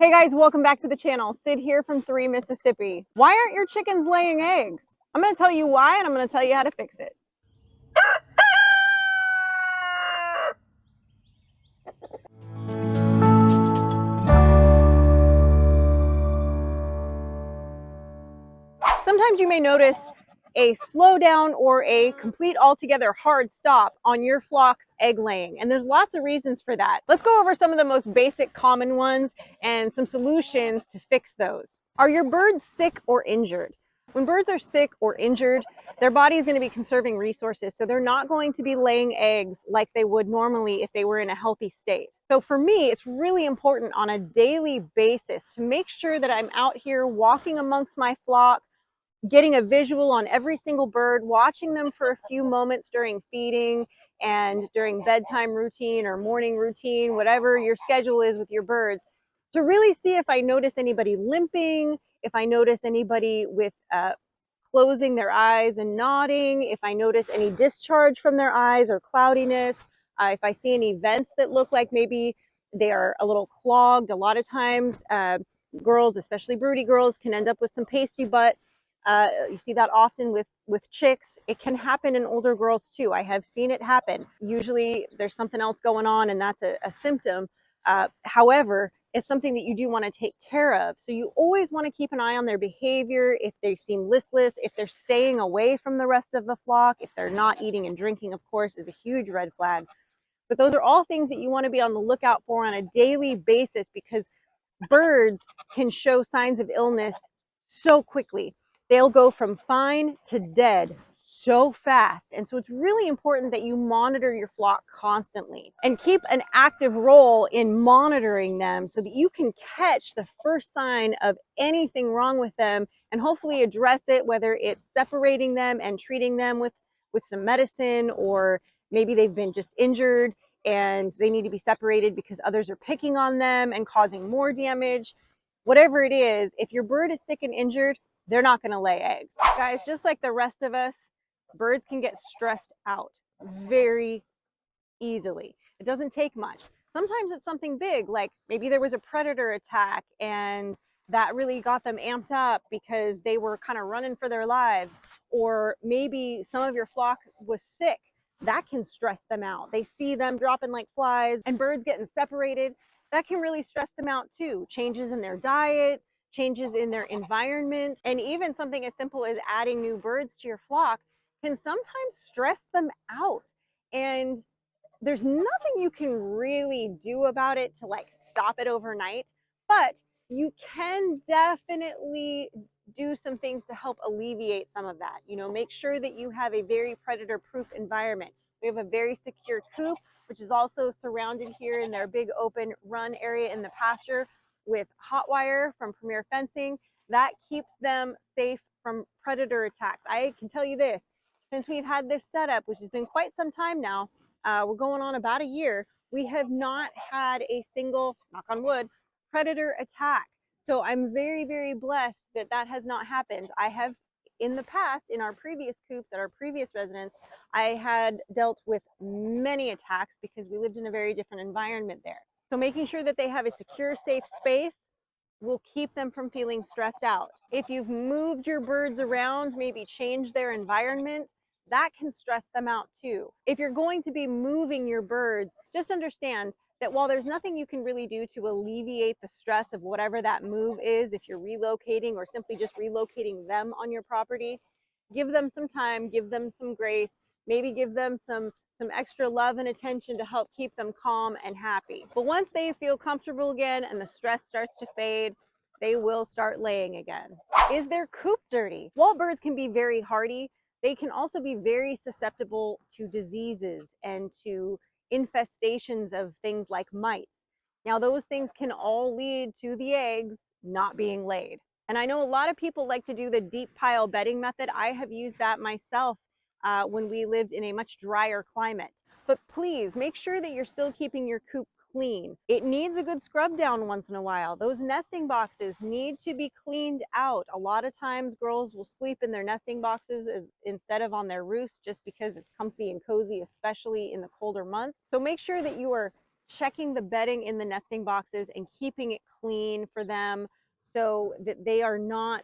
Hey guys, welcome back to the channel. Sid here from 3 Mississippi. Why aren't your chickens laying eggs? I'm going to tell you why, and I'm going to tell you how to fix it. Sometimes you may notice a slowdown or a complete altogether hard stop on your flock's egg laying, and there's lots of reasons for that. Let's go over some of the most basic common ones and some solutions to fix those. Are your birds sick or injured? When birds are sick or injured, their body is going to be conserving resources, so they're not going to be laying eggs like they would normally if they were in a healthy state. So for me, it's really important on a daily basis to make sure that I'm out here walking amongst my flock, getting a visual on every single bird, watching them for a few moments during feeding and during bedtime routine or morning routine, whatever your schedule is with your birds, to really see if I notice anybody limping, if I notice anybody with closing their eyes and nodding, if I notice any discharge from their eyes or cloudiness, if I see any vents that look like maybe they are a little clogged. A lot of times, girls, especially broody girls, can end up with some pasty butt. You see that often with chicks. It can happen in older girls too. I have seen it happen. Usually there's something else going on and that's a symptom. However, it's something that you do want to take care of. So you always want to keep an eye on their behavior. If they seem listless, if they're staying away from the rest of the flock, if they're not eating and drinking, of course, is a huge red flag. But those are all things that you want to be on the lookout for on a daily basis, because birds can show signs of illness so quickly. They'll go from fine to dead so fast. And so it's really important that you monitor your flock constantly and keep an active role in monitoring them so that you can catch the first sign of anything wrong with them and hopefully address it, whether it's separating them and treating them with some medicine, or maybe they've been just injured and they need to be separated because others are picking on them and causing more damage. Whatever it is, if your bird is sick and injured, they're not going to lay eggs. Guys, just like the rest of us, birds can get stressed out very easily. It doesn't take much. Sometimes it's something big, like maybe there was a predator attack and that really got them amped up because they were kind of running for their lives. Or maybe some of your flock was sick. That can stress them out. They see them dropping like flies and birds getting separated. That can really stress them out too. Changes in their diet, changes in their environment, and even something as simple as adding new birds to your flock can sometimes stress them out. And there's nothing you can really do about it to like stop it overnight, but you can definitely do some things to help alleviate some of that. You know, make sure that you have a very predator proof environment. We have a very secure coop, which is also surrounded here in their big open run area in the pasture with hot wire from Premier Fencing. That keeps them safe from predator attacks. I can tell you this, since we've had this setup, which has been quite some time now, we're going on about a year, we have not had a single, knock on wood, predator attack. So I'm very, very blessed that that has not happened. I have in the past, in our previous coops at our previous residence, I had dealt with many attacks because we lived in a very different environment there. So making sure that they have a secure, safe space will keep them from feeling stressed out. If you've moved your birds around, maybe changed their environment, that can stress them out too. If you're going to be moving your birds, just understand that while there's nothing you can really do to alleviate the stress of whatever that move is, if you're relocating or simply just relocating them on your property, give them some time, give them some grace, maybe give them some extra love and attention to help keep them calm and happy. But once they feel comfortable again and the stress starts to fade, they will start laying again. Is their coop dirty? While birds can be very hardy, they can also be very susceptible to diseases and to infestations of things like mites. Now, those things can all lead to the eggs not being laid. And I know a lot of people like to do the deep pile bedding method. I have used that myself when we lived in a much drier climate. But please make sure that you're still keeping your coop clean. It needs a good scrub down once in a while. Those nesting boxes need to be cleaned out. A lot of times girls will sleep in their nesting boxes instead of on their roofs just because it's comfy and cozy, especially in the colder months. So make sure that you are checking the bedding in the nesting boxes and keeping it clean for them so that they are not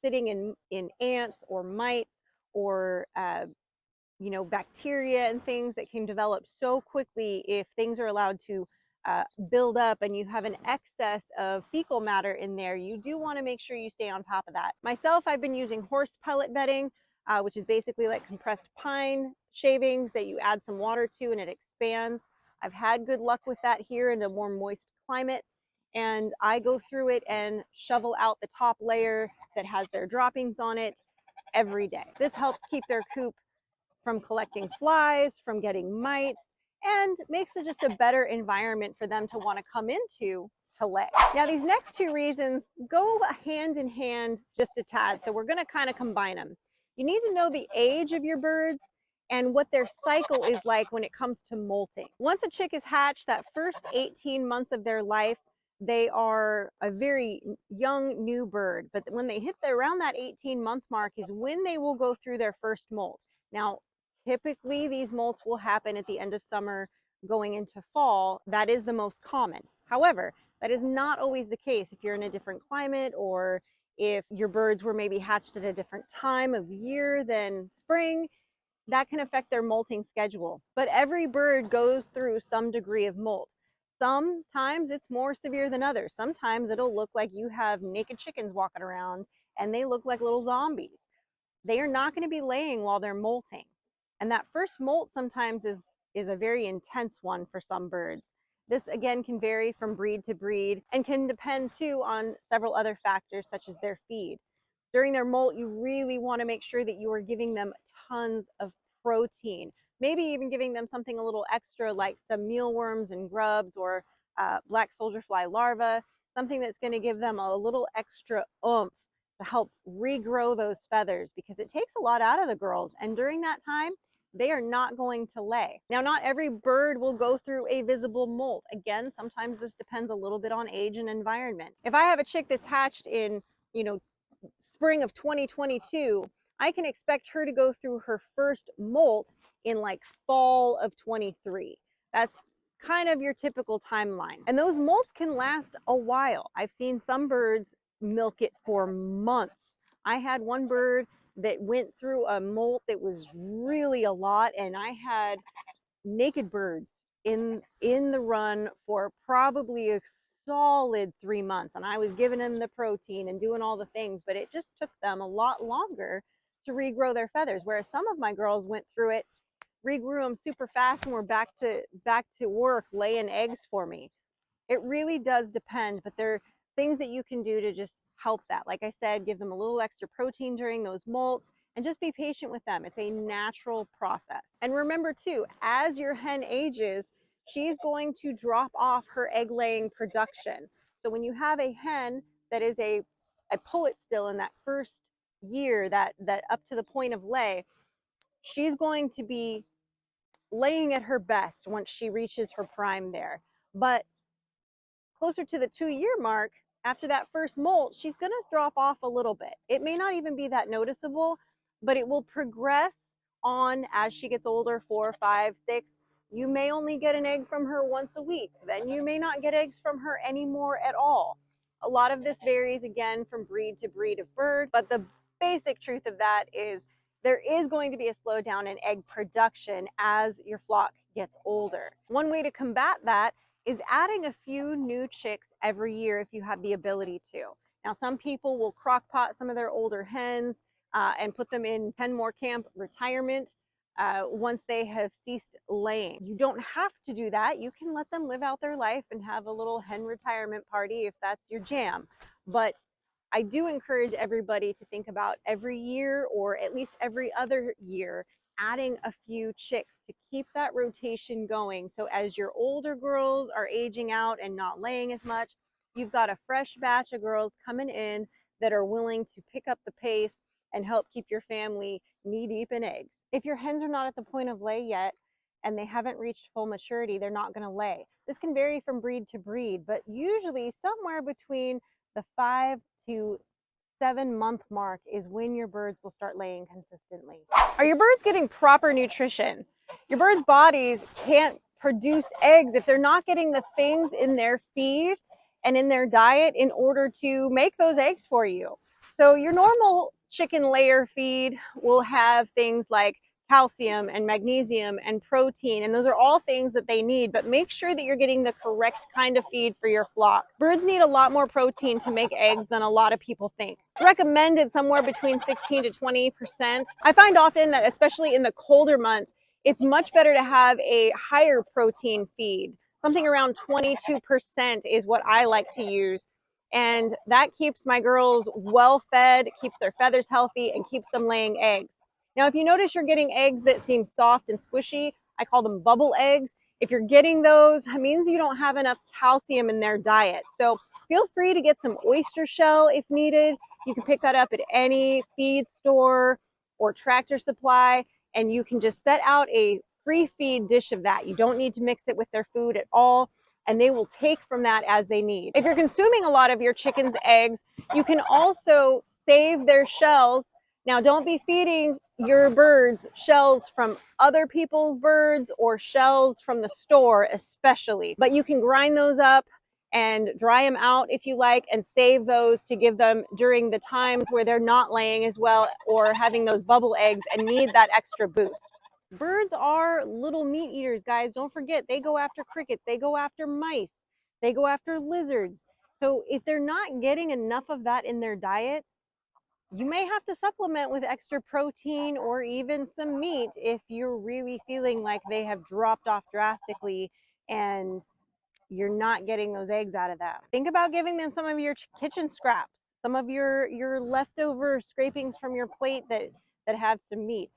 sitting in ants or mites or bacteria and things that can develop so quickly if things are allowed to build up and you have an excess of fecal matter in there. You do want to make sure you stay on top of that. Myself, I've been using horse pellet bedding, which is basically like compressed pine shavings that you add some water to and it expands. I've had good luck with that here in a more moist climate. And I go through it and shovel out the top layer that has their droppings on it every day. This helps keep their coop from collecting flies, from getting mites, and makes it just a better environment for them to want to come into to lay. Now, these next two reasons go hand in hand just a tad, so we're going to kind of combine them. You need to know the age of your birds and what their cycle is like when it comes to molting. Once a chick is hatched, that first 18 months of their life, they are a very young new bird, but when they hit around that 18-month mark is when they will go through their first molt. Now, typically these molts will happen at the end of summer going into fall. That is the most common. However, that is not always the case if you're in a different climate or if your birds were maybe hatched at a different time of year than spring. That can affect their molting schedule. But every bird goes through some degree of molt. Sometimes it's more severe than others. Sometimes it'll look like you have naked chickens walking around and they look like little zombies. They are not going to be laying while they're molting. And that first molt sometimes is a very intense one for some birds. This again can vary from breed to breed and can depend too on several other factors such as their feed. During their molt, you really want to make sure that you are giving them tons of protein, maybe even giving them something a little extra like some mealworms and grubs or black soldier fly larvae, something that's going to give them a little extra oomph to help regrow those feathers because it takes a lot out of the girls. And during that time, they are not going to lay. Now, not every bird will go through a visible molt. Again, sometimes this depends a little bit on age and environment. If I have a chick that's hatched in, spring of 2022, I can expect her to go through her first molt in like fall of 23. That's kind of your typical timeline. And those molts can last a while. I've seen some birds milk it for months. I had one bird that went through a molt that was really a lot, and I had naked birds in the run for probably a solid 3 months, and I was giving them the protein and doing all the things, but it just took them a lot longer to regrow their feathers, whereas some of my girls went through it, regrew them super fast, and were back to work laying eggs for me. It really does depend, but there are things that you can do to just help that. Like I said, give them a little extra protein during those molts and just be patient with them. It's a natural process. And remember too, as your hen ages, she's going to drop off her egg laying production. So when you have a hen that is a pullet still in that first year, that up to the point of lay, she's going to be laying at her best once she reaches her prime there. But closer to the 2-year mark, after that first molt, she's going to drop off a little bit. It may not even be that noticeable, but it will progress on as she gets older, 4, 5, 6. You may only get an egg from her once a week. Then you may not get eggs from her anymore at all. A lot of this varies again from breed to breed of bird, but the basic truth of that is there is going to be a slowdown in egg production as your flock gets older. One way to combat that is adding a few new chicks every year if you have the ability to. Now, some people will crock pot some of their older hens and put them in Penmore Camp retirement once they have ceased laying. You don't have to do that. You can let them live out their life and have a little hen retirement party if that's your jam. But I do encourage everybody to think about every year or at least every other year adding a few chicks to keep that rotation going. So as your older girls are aging out and not laying as much, you've got a fresh batch of girls coming in that are willing to pick up the pace and help keep your family knee deep in eggs. If your hens are not at the point of lay yet and they haven't reached full maturity, they're not going to lay. This can vary from breed to breed, but usually somewhere between the 5 to 7-month mark is when your birds will start laying consistently. Are your birds getting proper nutrition? Your birds' bodies can't produce eggs if they're not getting the things in their feed and in their diet in order to make those eggs for you. So your normal chicken layer feed will have things like calcium and magnesium and protein, and those are all things that they need, but make sure that you're getting the correct kind of feed for your flock. Birds need a lot more protein to make eggs than a lot of people think. It's recommended somewhere between 16 to 20%. I find often that, especially in the colder months, it's much better to have a higher protein feed. Something around 22% is what I like to use. And that keeps my girls well fed, keeps their feathers healthy, and keeps them laying eggs. Now, if you notice you're getting eggs that seem soft and squishy, I call them bubble eggs. If you're getting those, it means you don't have enough calcium in their diet. So feel free to get some oyster shell if needed. You can pick that up at any feed store or Tractor Supply, and you can just set out a free feed dish of that. You don't need to mix it with their food at all, and they will take from that as they need. If you're consuming a lot of your chicken's eggs, you can also save their shells. Now, don't be feeding your birds shells from other people's birds or shells from the store especially, but you can grind those up and dry them out if you like, and save those to give them during the times where they're not laying as well or having those bubble eggs and need that extra boost. Birds are little meat eaters, guys. Don't forget, they go after crickets, they go after mice, they go after lizards. So if they're not getting enough of that in their diet, you may have to supplement with extra protein or even some meat if you're really feeling like they have dropped off drastically and you're not getting those eggs out of them. Think about giving them some of your kitchen scraps, some of your leftover scrapings from your plate that have some meat.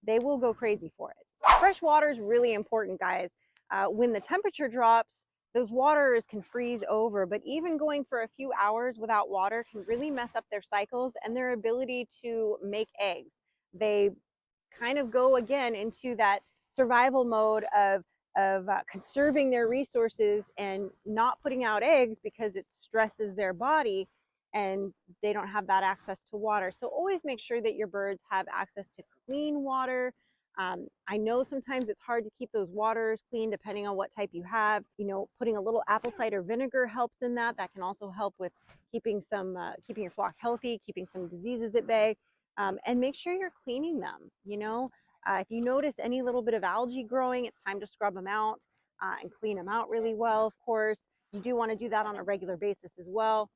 They will go crazy for it. Fresh water is really important, guys. When the temperature drops, those waters can freeze over, but even going for a few hours without water can really mess up their cycles and their ability to make eggs. They kind of go again into that survival mode of conserving their resources and not putting out eggs because it stresses their body and they don't have that access to water. So always make sure that your birds have access to clean water. I know sometimes it's hard to keep those waters clean depending on what type you have. You know, putting a little apple cider vinegar helps in that. That can also help with keeping keeping your flock healthy, keeping some diseases at bay. And make sure you're cleaning them. If you notice any little bit of algae growing, it's time to scrub them out and clean them out really well, of course. You do want to do that on a regular basis as well.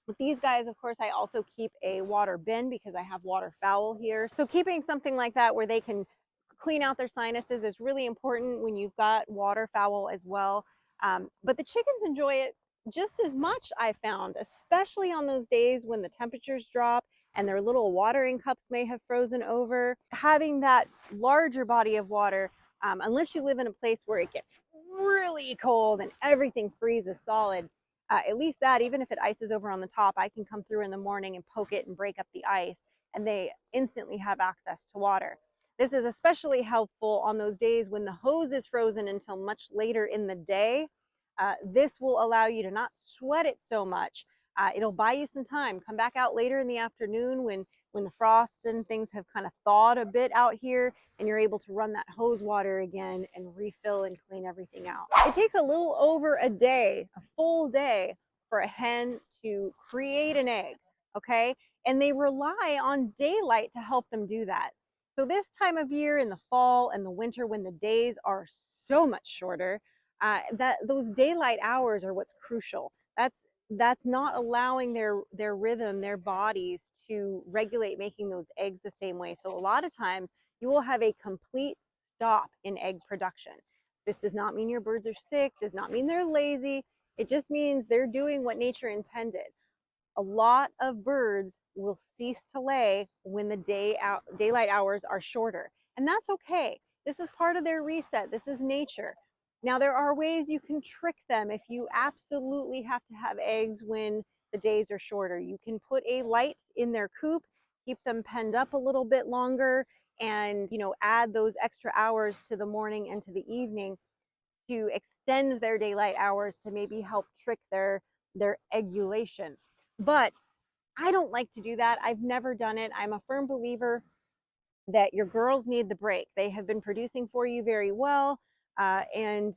With these guys, of course, I also keep a water bin because I have waterfowl here. So keeping something like that where they can clean out their sinuses is really important when you've got waterfowl as well. But the chickens enjoy it just as much, I found, especially on those days when the temperatures drop and their little watering cups may have frozen over. Having that larger body of water, unless you live in a place where it gets really cold and everything freezes solid, at least that, even if it ices over on the top, I can come through in the morning and poke it and break up the ice, and they instantly have access to water. This is especially helpful on those days when the hose is frozen until much later in the day. This will allow you to not sweat it so much. It'll buy you some time. Come back out later in the afternoon when the frost and things have kind of thawed a bit out here, and you're able to run that hose water again and refill and clean everything out. It takes a little over a day, a full day, for a hen to create an egg, okay? And they rely on daylight to help them do that. So this time of year in the fall and the winter, when the days are so much shorter, that those daylight hours are what's crucial. That's not allowing their rhythm, their bodies to regulate making those eggs the same way. So a lot of times you will have a complete stop in egg production. This does not mean your birds are sick, does not mean they're lazy. It just means they're doing what nature intended. A lot of birds will cease to lay when the daylight hours are shorter, and that's okay. This is part of their reset. This is nature. Now, there are ways you can trick them if you absolutely have to have eggs when the days are shorter. You can put a light in their coop, keep them penned up a little bit longer, and add those extra hours to the morning and to the evening to extend their daylight hours to maybe help trick their eggulation. But I don't like to do that. I've never done it. I'm a firm believer that your girls need the break. They have been producing for you very well, and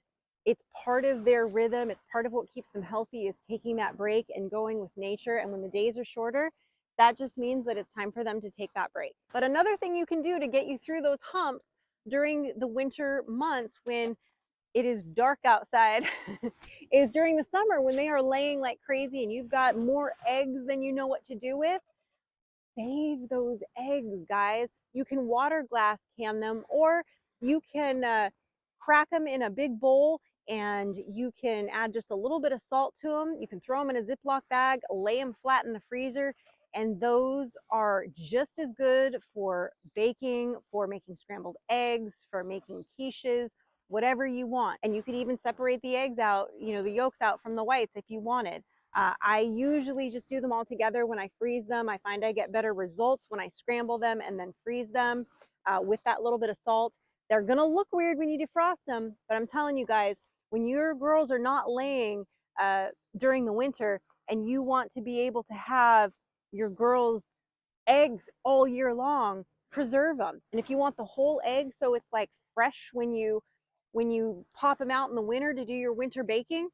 It's part of their rhythm. It's part of what keeps them healthy, is taking that break and going with nature. And when the days are shorter, that just means that it's time for them to take that break. But another thing you can do to get you through those humps during the winter months when it is dark outside is during the summer when they are laying like crazy and you've got more eggs than you know what to do with. Save those eggs, guys. You can water glass can them, or you can crack them in a big bowl and you can add just a little bit of salt to them. You can throw them in a Ziploc bag, lay them flat in the freezer, and those are just as good for baking, for making scrambled eggs, for making quiches, whatever you want. And you could even separate the eggs out, you know, the yolks out from the whites if you wanted. I usually just do them all together when I freeze them. I find I get better results when I scramble them and then freeze them with that little bit of salt. They're going to look weird when you defrost them, but I'm telling you guys, when your girls are not laying during the winter and you want to be able to have your girls' eggs all year long, preserve them. And if you want the whole egg so it's like fresh when you pop them out in the winter to do your winter baking,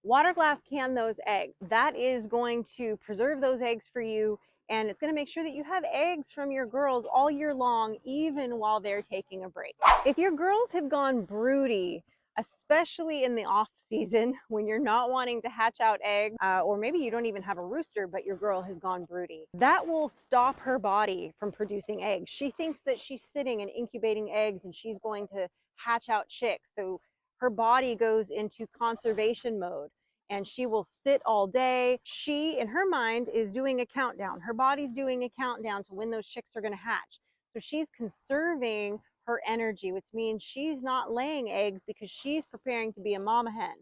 water glass can those eggs. That is going to preserve those eggs for you, and it's going to make sure that you have eggs from your girls all year long, even while they're taking a break. If your girls have gone broody, especially in the off season when you're not wanting to hatch out eggs, or maybe you don't even have a rooster, but your girl has gone broody, that will stop her body from producing eggs. She thinks that she's sitting and incubating eggs and she's going to hatch out chicks. So her body goes into conservation mode and she will sit all day. She, in her mind, is doing a countdown. Her body's doing a countdown to when those chicks are going to hatch. So she's conserving her energy, which means she's not laying eggs because she's preparing to be a mama hen.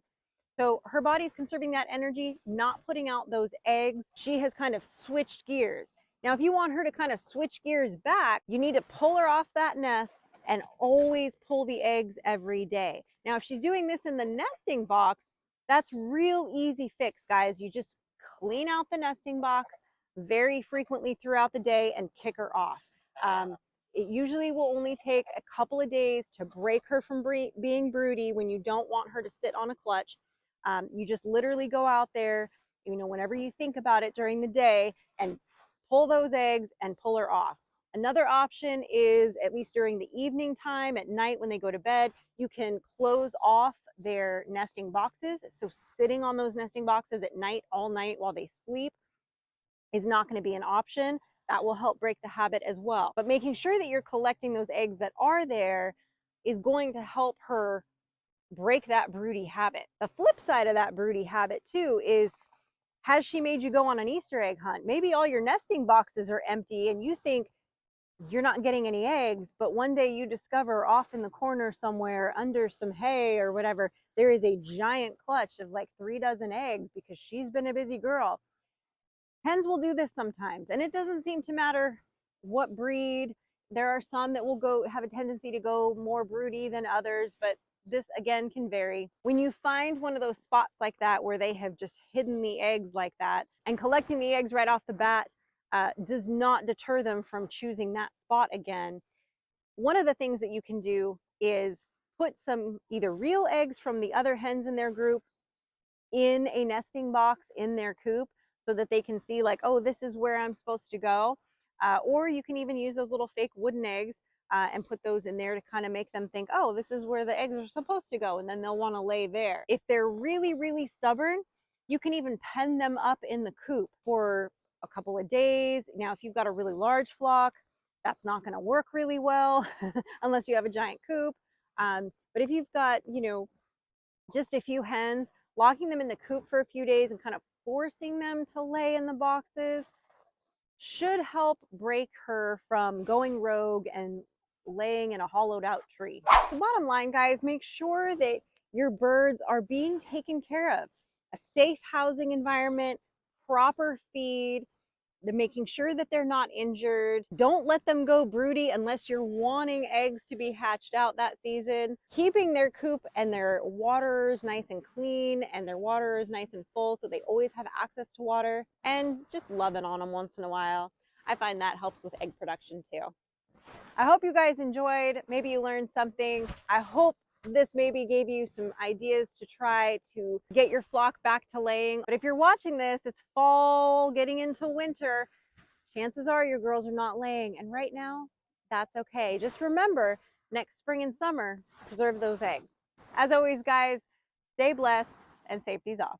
So her body's conserving that energy, not putting out those eggs. She has kind of switched gears. Now, if you want her to kind of switch gears back, you need to pull her off that nest and always pull the eggs every day. Now, if she's doing this in the nesting box, that's real easy fix, guys. You just clean out the nesting box very frequently throughout the day and kick her off. It usually will only take a couple of days to break her from being broody when you don't want her to sit on a clutch. You just literally go out there, you know, whenever you think about it during the day, and pull those eggs and pull her off. Another option is, at least during the evening time, at night when they go to bed, you can close off their nesting boxes. So sitting on those nesting boxes at night, all night while they sleep, is not going to be an option. That will help break the habit as well. But making sure that you're collecting those eggs that are there is going to help her break that broody habit. The flip side of that broody habit too is, has she made you go on an Easter egg hunt? Maybe all your nesting boxes are empty and you think you're not getting any eggs, but one day you discover off in the corner somewhere under some hay or whatever, there is a giant clutch of like 3 dozen eggs because she's been a busy girl. Hens will do this sometimes, and it doesn't seem to matter what breed. There are some that will have a tendency to go more broody than others, but this again can vary. When you find one of those spots like that where they have just hidden the eggs like that, and collecting the eggs right off the bat does not deter them from choosing that spot again, one of the things that you can do is put some either real eggs from the other hens in their group in a nesting box in their coop so that they can see like, oh, this is where I'm supposed to go. Or you can even use those little fake wooden eggs and put those in there to kind of make them think, oh, this is where the eggs are supposed to go, and then they'll want to lay there. If they're really, really stubborn, you can even pen them up in the coop for a couple of days. Now, if you've got a really large flock, that's not going to work really well unless you have a giant coop. But if you've got, you know, just a few hens, locking them in the coop for a few days and kind of forcing them to lay in the boxes should help break her from going rogue and laying in a hollowed out tree. The bottom line, guys, make sure that your birds are being taken care of. A safe housing environment, proper feed, they're making sure that they're not injured. Don't let them go broody unless you're wanting eggs to be hatched out that season. Keeping their coop and their waters nice and clean and their waters nice and full so they always have access to water, and just loving on them once in a while. I find that helps with egg production too. I hope you guys enjoyed. Maybe you learned something. I hope this maybe gave you some ideas to try to get your flock back to laying. But if you're watching this, it's fall, getting into winter, chances are your girls are not laying. And right now, that's okay. Just remember, next spring and summer, preserve those eggs. As always, guys, stay blessed and safety's off.